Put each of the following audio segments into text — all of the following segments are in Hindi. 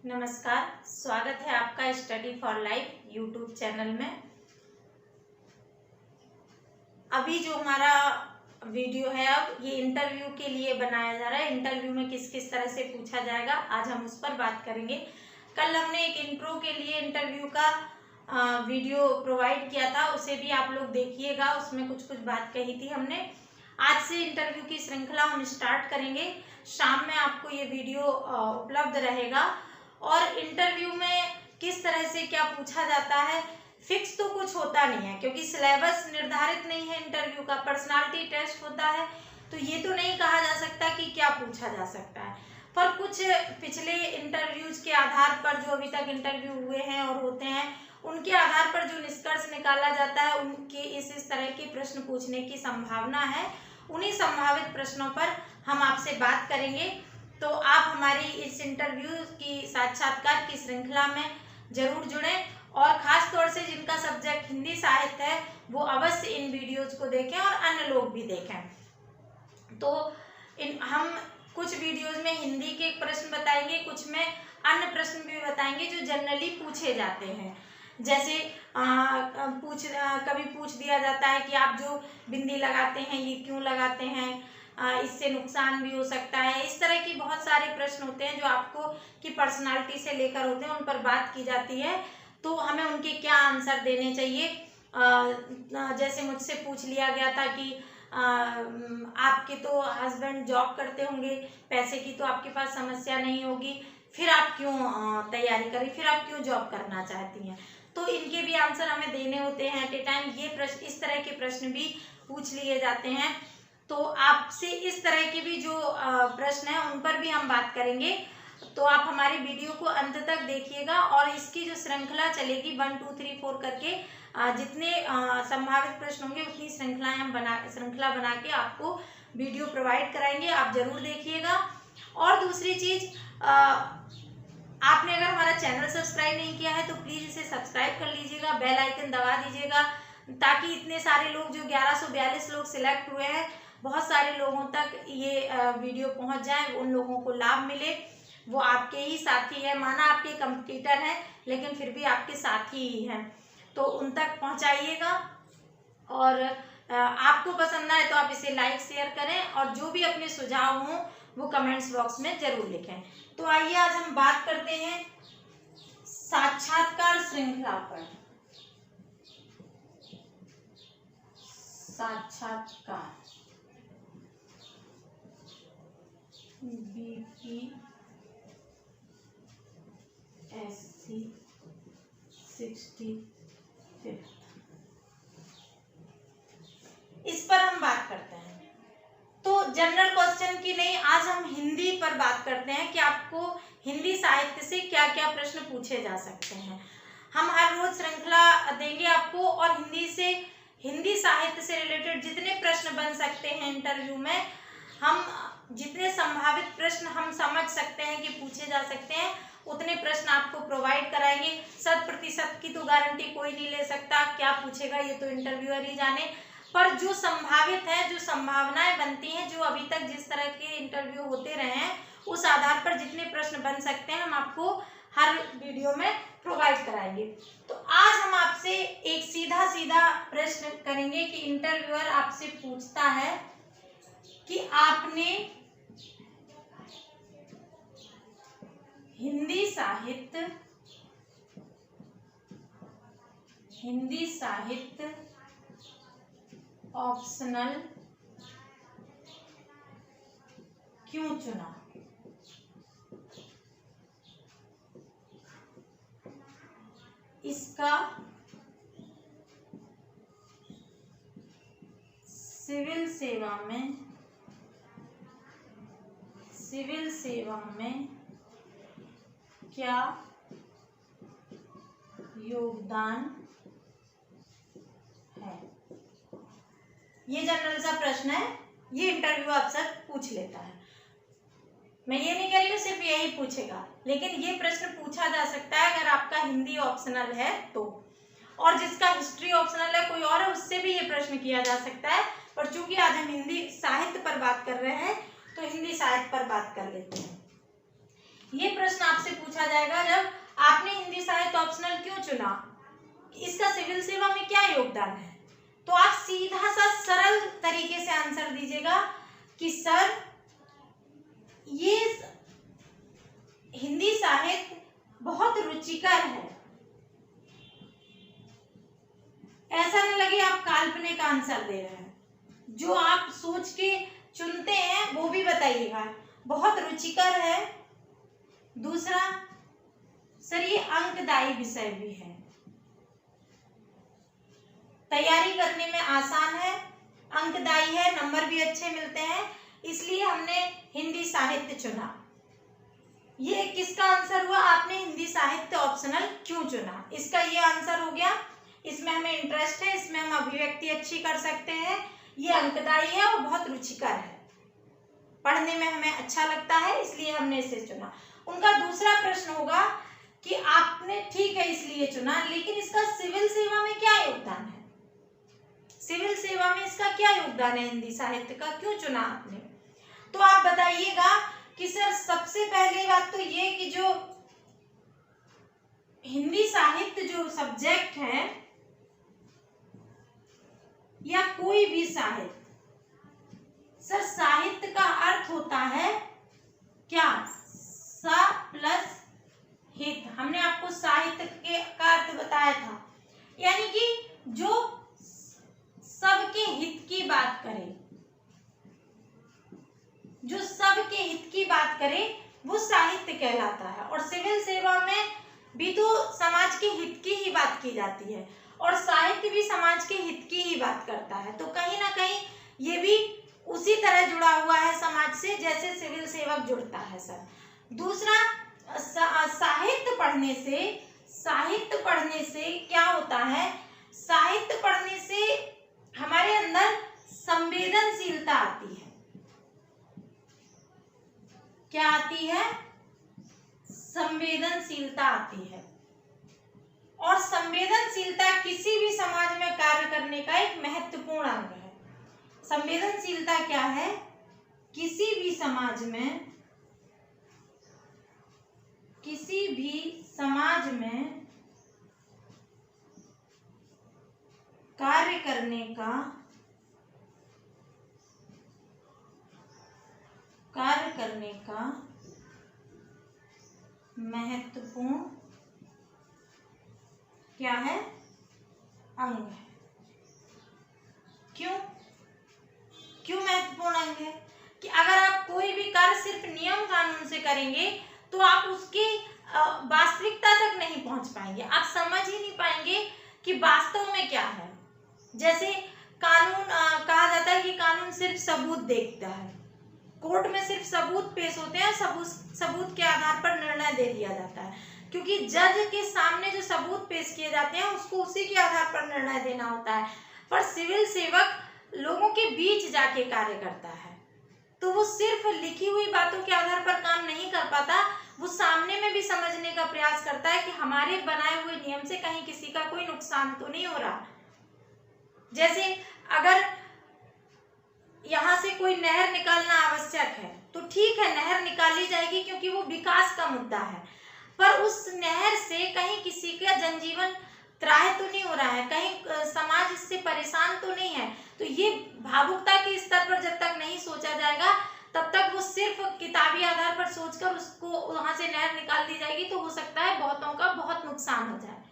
नमस्कार, स्वागत है आपका study for life YouTube channel में। अभी जो हमारा वीडियो है अब ये इंटरव्यू के लिए बनाया जा रहा है। इंटरव्यू में किस किस तरह से पूछा जाएगा आज हम उस पर बात करेंगे। कल हमने एक इंट्रो के लिए इंटरव्यू का वीडियो प्रोवाइड किया था, उसे भी आप लोग देखिएगा, उसमें कुछ कुछ बात कही थी हमने। आज से इंटरव्यू की श्रृंखला हम स्टार्ट करेंगे। शाम में आपको ये वीडियो उपलब्ध रहेगा और इंटरव्यू में किस तरह से क्या पूछा जाता है फिक्स तो कुछ होता नहीं है, क्योंकि सिलेबस निर्धारित नहीं है। इंटरव्यू का पर्सनालिटी टेस्ट होता है, तो ये तो नहीं कहा जा सकता कि क्या पूछा जा सकता है। पर कुछ पिछले इंटरव्यूज के आधार पर जो अभी तक इंटरव्यू हुए हैं और होते हैं, उनके आधार पर जो निष्कर्ष निकाला जाता है, उनके इस तरह के प्रश्न पूछने की संभावना है। उन्हीं संभावित प्रश्नों पर हम आपसे बात करेंगे। तो आप हमारी इस इंटरव्यू की साक्षात्कार की श्रृंखला में जरूर जुड़ें और खास तौर से जिनका सब्जेक्ट हिंदी साहित्य है वो अवश्य इन वीडियोज को देखें और अन्य लोग भी देखें। तो हम कुछ वीडियोज में हिंदी के प्रश्न बताएंगे, कुछ में अन्य प्रश्न भी बताएंगे जो जनरली पूछे जाते हैं। जैसे कभी पूछ दिया जाता है कि आप जो बिंदी लगाते हैं ये क्यों लगाते हैं, इससे नुकसान भी हो सकता है। इस तरह की बहुत सारे प्रश्न होते हैं जो आपको की पर्सनालिटी से लेकर होते हैं, उन पर बात की जाती है। तो हमें उनके क्या आंसर देने चाहिए। जैसे मुझसे पूछ लिया गया था कि आपके तो हस्बैंड जॉब करते होंगे, पैसे की तो आपके पास समस्या नहीं होगी, फिर आप क्यों तैयारी करें, फिर आप क्यों जॉब करना चाहती हैं। तो इनके भी आंसर हमें देने होते हैं एट ए टाइम। ये प्रश्न, इस तरह के प्रश्न भी पूछ लिए जाते हैं। तो आपसे इस तरह के भी जो प्रश्न हैं उन पर भी हम बात करेंगे। तो आप हमारी वीडियो को अंत तक देखिएगा और इसकी जो श्रृंखला चलेगी 1 2 3 4 करके जितने संभावित प्रश्न होंगे उतनी श्रृंखला बना के आपको वीडियो प्रोवाइड कराएंगे। आप जरूर देखिएगा। और दूसरी चीज, आपने अगर हमारा चैनल सब्सक्राइब नहीं किया है तो प्लीज इसे सब्सक्राइब कर लीजिएगा, बेल आइकन दबा दीजिएगा, ताकि इतने सारे लोग जो 1142 लोग सिलेक्ट हुए हैं, बहुत सारे लोगों तक ये वीडियो पहुंच जाए, उन लोगों को लाभ मिले। वो आपके ही साथी है, माना आपके कंपटीटर हैं लेकिन फिर भी आपके साथी ही हैं, तो उन तक पहुंचाइएगा। और आपको पसंद आए तो आप इसे लाइक शेयर करें और जो भी अपने सुझाव हों वो कमेंट्स बॉक्स में जरूर लिखें। तो आइए आज हम बात करते हैं साक्षात्कार श्रृंखला पर। साक्षात्कार BPSC 65 इस पर हम बात करते हैं। तो जनरल क्वेश्चन की नहीं, आज हम हिंदी पर बात करते हैं कि आपको हिंदी साहित्य से क्या क्या प्रश्न पूछे जा सकते हैं। हम हर रोज श्रृंखला देंगे आपको और हिंदी साहित्य से रिलेटेड जितने प्रश्न बन सकते हैं इंटरव्यू में, हम जितने संभावित प्रश्न हम समझ सकते हैं कि पूछे जा सकते हैं उतने प्रश्न आपको प्रोवाइड कराएंगे। 100% की तो गारंटी कोई नहीं ले सकता, क्या पूछेगा ये तो इंटरव्यूअर ही जाने। पर जो संभावित है, जो संभावनाएं बनती हैं, जो अभी तक जिस तरह के इंटरव्यू होते रहे हैं उस आधार पर जितने प्रश्न बन सकते हैं हम आपको हर वीडियो में प्रोवाइड कराएंगे। तो आज हम आपसे एक सीधा सीधा प्रश्न करेंगे कि इंटरव्यूअर आपसे पूछता है कि आपने हिंदी साहित्य ऑप्शनल क्यों चुना। इसका सिविल सेवा में क्या योगदान है। ये जनरल सा प्रश्न है, ये इंटरव्यू अक्सर पूछ लेता है। मैं ये नहीं कह रही हूँ सिर्फ यही पूछेगा, लेकिन ये प्रश्न पूछा जा सकता है अगर आपका हिंदी ऑप्शनल है तो, और जिसका हिस्ट्री ऑप्शनल है कोई और है उससे भी ये प्रश्न किया जा सकता है। पर चूंकि आज हम हिंदी साहित्य पर बात कर रहे हैं तो हिंदी साहित्य पर बात कर लेते हैं। ये प्रश्न आपसे पूछा जाएगा जब आपने हिंदी साहित्य ऑप्शनल क्यों चुना, इसका सिविल सेवा में क्या योगदान है। तो आप सीधा सा सरल तरीके से आंसर दीजिएगा कि सर ये हिंदी साहित्य बहुत रुचिकर है। ऐसा न लगे आप काल्पनिक आंसर दे रहे हैं, जो आप सोच के चुनते हैं वो भी बताइएगा। बहुत रुचिकर है। दूसरा, सर ये अंकदायी विषय भी है, तैयारी करने में आसान है, अंकदायी है, नंबर भी अच्छे मिलते हैं, इसलिए हमने हिंदी साहित्य चुना। ये किसका आंसर हुआ, आपने हिंदी साहित्य ऑप्शनल क्यों चुना, इसका ये आंसर हो गया। इसमें हमें इंटरेस्ट है, इसमें हम अभिव्यक्ति अच्छी कर सकते हैं, ये अंकदायी है और बहुत रुचिकर है, पढ़ने में हमें अच्छा लगता है, इसलिए हमने इसे चुना। उनका दूसरा प्रश्न होगा कि आपने ठीक है इसलिए चुना, लेकिन इसका सिविल सेवा में क्या योगदान है, सिविल सेवा में इसका क्या योगदान है, हिंदी साहित्य का क्यों चुना आपने। तो आप बताइएगा कि सर सबसे पहले बात तो ये कि जो हिंदी साहित्य जो सब्जेक्ट है या कोई भी साहित्य, सर साहित्य का अर्थ होता है क्या, सा प्लस हित। हमने आपको साहित्य का अर्थ बताया था, यानी कि जो सबके हित की बात करे, जो सबके हित की बात करे वो साहित्य कहलाता है। और सिविल सेवा में भी तो समाज के हित की ही बात की जाती है और साहित्य भी समाज के हित की ही बात करता है, तो कहीं ना कहीं ये भी उसी तरह जुड़ा हुआ है समाज से जैसे सिविल सेवक जुड़ता है सर। दूसरा, साहित्य पढ़ने से क्या होता है, साहित्य पढ़ने से हमारे अंदर संवेदनशीलता आती है। क्या आती है, संवेदनशीलता आती है। और संवेदनशीलता किसी भी समाज में कार्य करने का एक महत्वपूर्ण अंग है। संवेदनशीलता क्या है, किसी भी समाज में कार्य करने का महत्वपूर्ण क्या है, अंग है। क्यों महत्वपूर्ण अंग है कि अगर आप कोई भी कार्य सिर्फ नियम कानून से करेंगे तो आप उसकी वास्तविकता तक नहीं पहुंच पाएंगे, आप समझ ही नहीं पाएंगे कि वास्तव में क्या है। जैसे कानून कहा जाता है कि कानून सिर्फ सबूत देखता है, कोर्ट में सिर्फ सबूत पेश होते हैं, सबूत के आधार पर निर्णय दे दिया जाता है, क्योंकि जज के सामने जो सबूत पेश किए जाते हैं उसको उसी के आधार पर निर्णय देना होता है। पर सिविल सेवक लोगों के बीच जाके कार्य करता है, तो वो सिर्फ लिखी हुई बातों के आधार पर काम नहीं कर पाता, वो सामने में भी समझने का प्रयास करता है कि हमारे बनाए हुए नियम से कहीं किसी का कोई नुकसान तो नहीं हो रहा। जैसे अगर यहाँ से कोई नहर निकालना आवश्यक है तो ठीक है, नहर निकाली जाएगी क्योंकि वो विकास का मुद्दा है, पर उस नहर से कहीं किसी का जनजीवन त्राहि तो नहीं हो रहा है, कहीं समाज इससे परेशान तो नहीं है। तो ये भावुकता के स्तर पर जब तक नहीं सोचा जाएगा तब तक वो सिर्फ किताबी आधार पर सोचकर उसको वहां से नहर निकाल दी जाएगी, तो हो सकता है बहुतों का बहुत नुकसान हो जाए।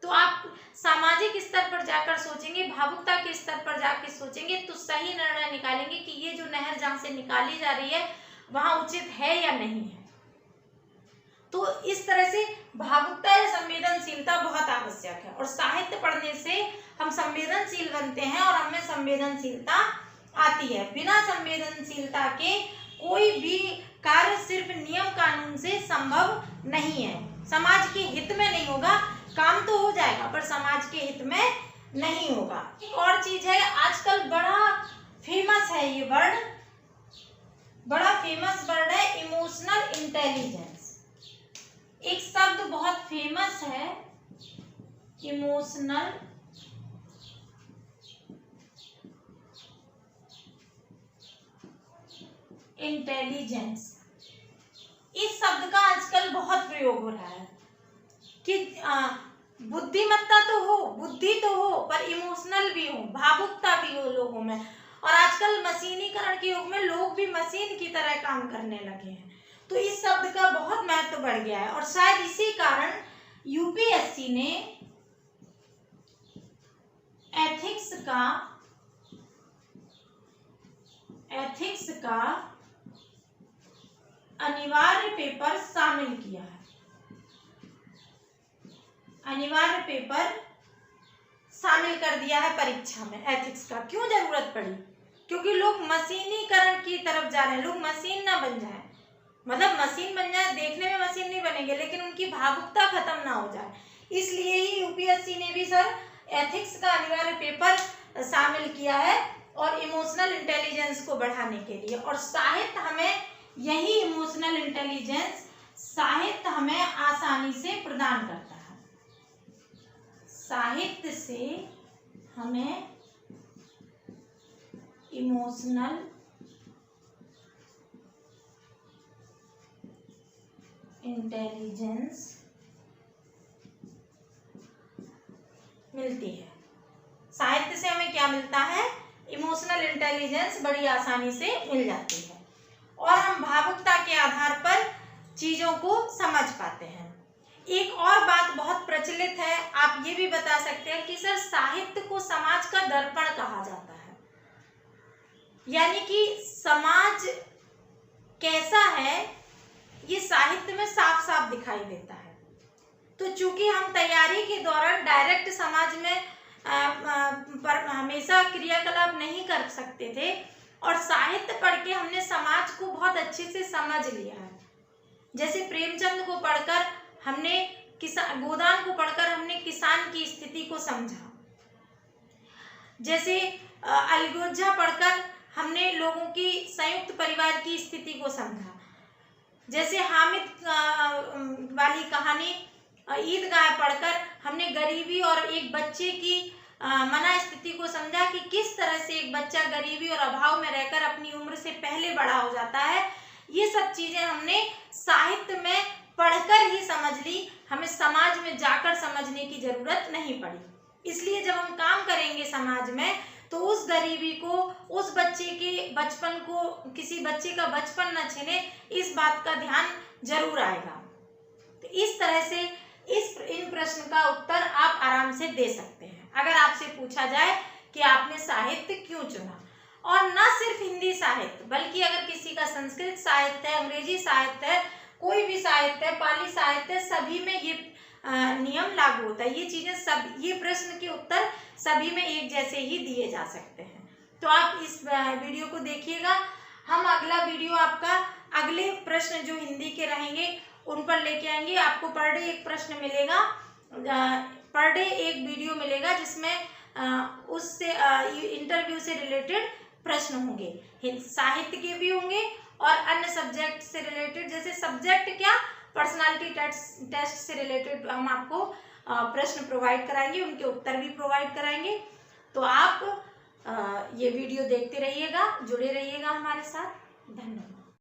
तो आप सामाजिक स्तर पर जाकर सोचेंगे, भावुकता के स्तर पर जाकर सोचेंगे तो सही निर्णय निकालेंगे कि ये जो नहर जहाँ से निकाली जा रही है वहां उचित है या नहीं है। तो इस तरह से भावुकता या संवेदनशीलता बहुत आवश्यक है, और साहित्य पढ़ने से हम संवेदनशील बनते हैं और हमें संवेदनशीलता आती है। बिना संवेदनशीलता के कोई भी कार्य सिर्फ नियम कानून से संभव नहीं है, समाज के हित में नहीं होगा। काम तो हो जाएगा पर समाज के हित में नहीं होगा। एक और चीज है, आजकल बड़ा फेमस है ये वर्ड, बड़ा फेमस वर्ड है इमोशनल इंटेलिजेंस। एक शब्द बहुत फेमस है, इमोशनल इंटेलिजेंस। इस शब्द का आजकल बहुत प्रयोग हो रहा है कि बुद्धिमत्ता तो हो, बुद्धि तो हो, पर इमोशनल भी हो, भावुकता भी हो लोगों में। और आजकल मशीनीकरण के युग में लोग भी मशीन की तरह काम करने लगे हैं, तो इस शब्द का बहुत महत्व बढ़ गया है। और शायद इसी कारण यूपीएससी ने एथिक्स का अनिवार्य पेपर शामिल किया है। अनिवार्य पेपर शामिल कर दिया है परीक्षा में एथिक्स का। क्यों जरूरत पड़ी? क्योंकि लोग मशीनीकरण की तरफ जा रहे हैं। लोग मशीन ना बन जाए, मतलब मशीन बन जाए, देखने में मशीन नहीं बनेंगे लेकिन उनकी भावुकता खत्म ना हो जाए। इसलिए ही यूपीएससी ने भी सर एथिक्स का अनिवार्य पेपर शामिल किया है, और इमोशनल इंटेलिजेंस को बढ़ाने के लिए। और साहित्य हमें यही इमोशनल इंटेलिजेंस साहित्य हमें आसानी से प्रदान करता है। साहित्य से हमें इमोशनल इंटेलिजेंस मिलती है। साहित्य से हमें क्या मिलता है? इमोशनल इंटेलिजेंस बड़ी आसानी से मिल जाती है, और हम भावुकता के आधार पर चीजों को समझ पाते हैं। एक और बात बहुत प्रचलित है, आप ये भी बता सकते हैं कि सर साहित्य को समाज का दर्पण कहा जाता है, यानी कि समाज कैसा है ये साहित्य में साफ साफ दिखाई देता है। तो चूंकि हम तैयारी के दौरान डायरेक्ट समाज में पर हमेशा क्रियाकलाप नहीं कर सकते थे, और साहित्य पढ़ के हमने समाज को बहुत अच्छे से समझ लिया है। जैसे प्रेमचंद को पढ़कर हमने गोदान को पढ़कर हमने किसान की स्थिति को समझा। जैसे अलगोजा पढ़कर हमने लोगों की संयुक्त परिवार की स्थिति को समझा। जैसे हामिद वाली कहानी ईदगाह पढ़कर हमने गरीबी और एक बच्चे की मना स्थिति को समझा कि किस तरह से एक बच्चा गरीबी और अभाव में रहकर अपनी उम्र से पहले बड़ा हो जाता है। ये सब चीजें हमने साहित्य में पढ़कर ही समझ ली, हमें समाज में जाकर समझने की जरूरत नहीं पड़ी। इसलिए जब हम काम करेंगे समाज में, तो उस गरीबी को, उस बच्चे के बचपन को, किसी बच्चे का बचपन न छीने, इस बात का ध्यान जरूर आएगा। तो इस तरह से इन प्रश्न का उत्तर आप आराम से दे सकते हैं अगर आपसे पूछा जाए कि आपने साहित्य क्यों चुना। और न सिर्फ हिंदी साहित्य, बल्कि अगर किसी का संस्कृत साहित्य है, अंग्रेजी साहित्य है, कोई भी साहित्य है, पाली साहित्य है, सभी में ये नियम लागू होता है। ये चीजें सब, ये प्रश्न के उत्तर सभी में एक जैसे ही दिए जा सकते हैं। तो आप इस वीडियो को देखिएगा। हम अगला वीडियो आपका अगले प्रश्न जो हिंदी के रहेंगे उन पर लेके आएंगे। आपको पर डे एक प्रश्न मिलेगा, पर डे एक वीडियो मिलेगा जिसमें उससे इंटरव्यू से रिलेटेड प्रश्न होंगे, साहित्य के भी होंगे और अन्य सब्जेक्ट से रिलेटेड। जैसे सब्जेक्ट क्या, पर्सनालिटी टेस्ट से रिलेटेड हम आपको प्रश्न प्रोवाइड कराएंगे, उनके उत्तर भी प्रोवाइड कराएंगे। तो आप ये वीडियो देखते रहिएगा, जुड़े रहिएगा हमारे साथ। धन्यवाद।